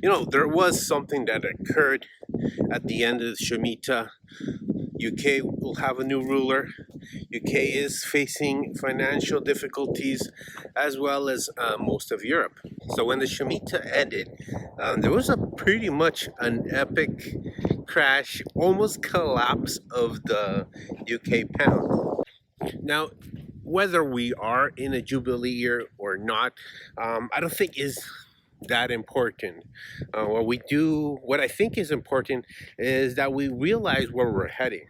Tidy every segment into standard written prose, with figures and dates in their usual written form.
There was something that occurred at the end of the Shmita. UK will have a new ruler. UK is facing financial difficulties as well as most of Europe. So when the Shmita ended, there was a pretty much an epic crash, almost collapse of the UK pound. Now, whether we are in a Jubilee year or not, I don't think is that important. What I think is important is that we realize where we're heading.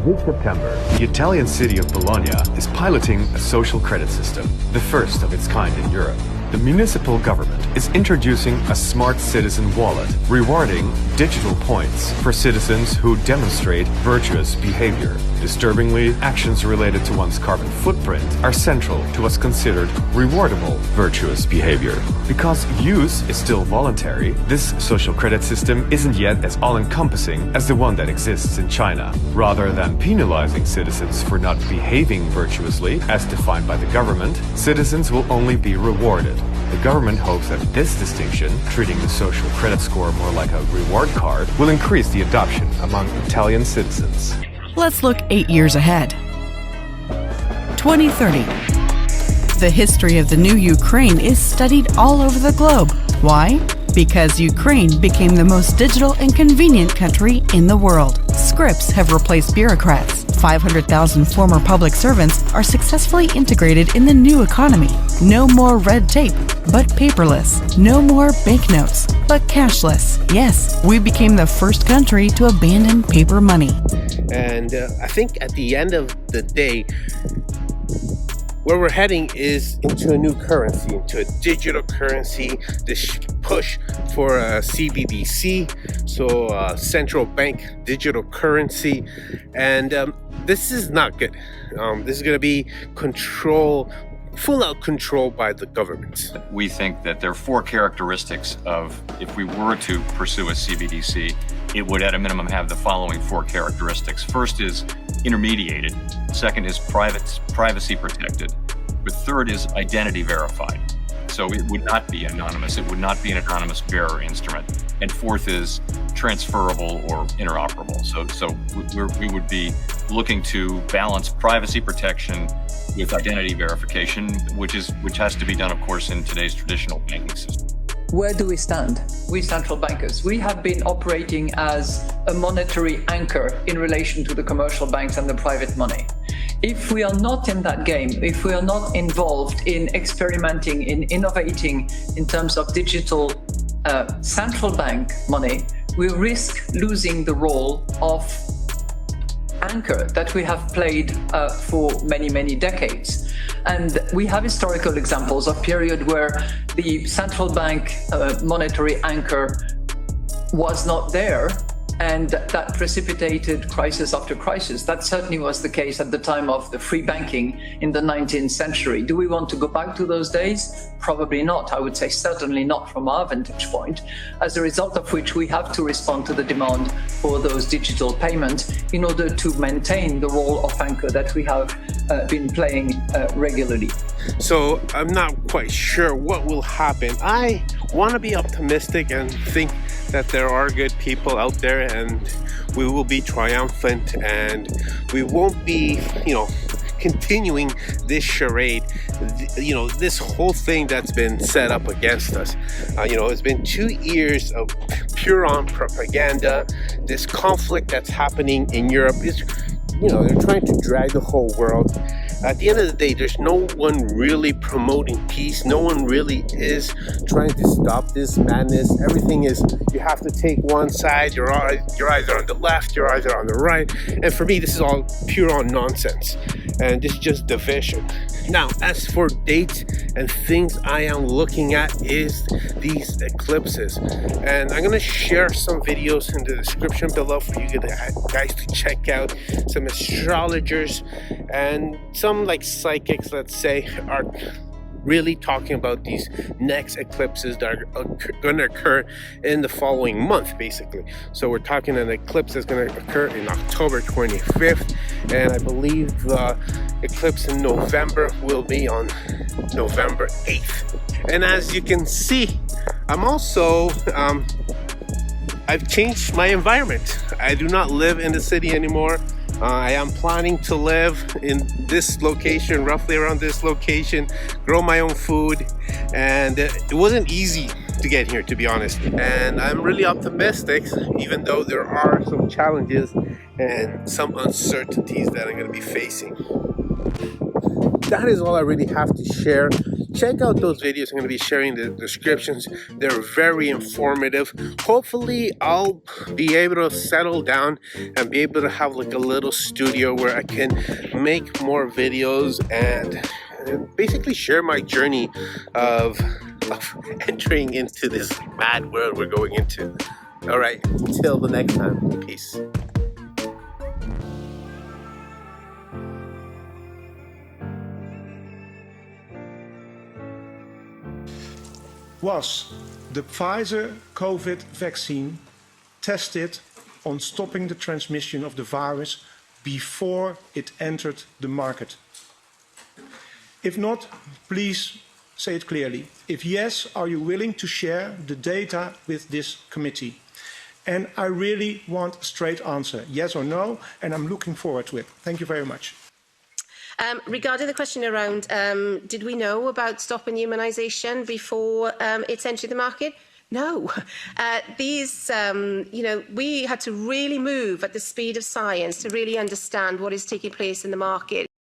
This September, the Italian city of Bologna is piloting a social credit system, the first of its kind in Europe. The municipal government is introducing a smart citizen wallet, rewarding digital points for citizens who demonstrate virtuous behavior. Disturbingly, actions related to one's carbon footprint are central to what's considered rewardable virtuous behavior. Because use is still voluntary, this social credit system isn't yet as all-encompassing as the one that exists in China. Rather than penalizing citizens for not behaving virtuously, as defined by the government, citizens will only be rewarded. The government hopes that this distinction, treating the social credit score more like a reward card, will increase the adoption among Italian citizens. Let's look 8 years ahead. 2030. The history of the new Ukraine is studied all over the globe. Why? Because Ukraine became the most digital and convenient country in the world. Scripts have replaced bureaucrats. 500,000 former public servants are successfully integrated in the new economy. No more red tape, but paperless. No more banknotes, but cashless. Yes, we became the first country to abandon paper money. And I think at the end of the day, where we're heading is into a new currency, into a digital currency, this push for a CBDC, so central bank digital currency. And this is not good. This is going to be full out control by the government. We think that there are 4 characteristics of, if we were to pursue a CBDC, it would at a minimum have the following 4 characteristics. First is intermediated. Second is privacy protected. The third is identity verified. So it would not be anonymous. It would not be an anonymous bearer instrument. And fourth is transferable or interoperable. So we would be looking to balance privacy protection with identity verification, which has to be done, of course, in today's traditional banking system. Where do we stand? We central bankers, we have been operating as a monetary anchor in relation to the commercial banks and the private money. If we are not in that game, if we are not involved in experimenting, in innovating in terms of digital central bank money, we risk losing the role of anchor that we have played for many, many decades. And we have historical examples of period where the central bank monetary anchor was not there, and that precipitated crisis after crisis. That certainly was the case at the time of the free banking in the 19th century. Do we want to go back to those days? Probably not. I would say certainly not from our vantage point, as a result of which we have to respond to the demand for those digital payments in order to maintain the role of anchor that we have been playing regularly. So I'm not quite sure what will happen. I want to be optimistic and think that there are good people out there, and we will be triumphant, and we won't be, continuing this charade, this whole thing that's been set up against us. It's been 2 years of pure on propaganda. This conflict that's happening in Europe is, they're trying to drag the whole world. At the end of the day, there's no one really promoting peace. No one really is trying to stop this madness. Everything is, you have to take one side. You're either on the left, you're either on the right. And for me, this is all pure on nonsense. And this is just division. Now, as for dates and things I am looking at is these eclipses. And I'm going to share some videos in the description below for you guys to check out. Some astrologers and some psychics, let's say, are really talking about these next eclipses that are going to occur in the following month, basically. So we're talking an eclipse that's going to occur in October 25th, and I believe the eclipse in November will be on November 8th. And as you can see, I'm also, I've changed my environment. I do not live in the city anymore. I am planning to live in this location, roughly around this location, grow my own food, and it wasn't easy to get here, to be honest. And I'm really optimistic, even though there are some challenges and some uncertainties that I'm going to be facing. That is all I really have to share. Check out those videos. I'm going to be sharing the descriptions. They're very informative. Hopefully I'll be able to settle down and be able to have like a little studio where I can make more videos and basically share my journey of entering into this mad world we're going into. All right, till the next time. Peace. Was the Pfizer COVID vaccine tested on stopping the transmission of the virus before it entered the market? If not, please say it clearly. If yes, are you willing to share the data with this committee? And I really want a straight answer, yes or no, and I'm looking forward to it. Thank you very much. Regarding the question around, did we know about stopping immunisation before it's entered the market? No. We had to really move at the speed of science to really understand what is taking place in the market.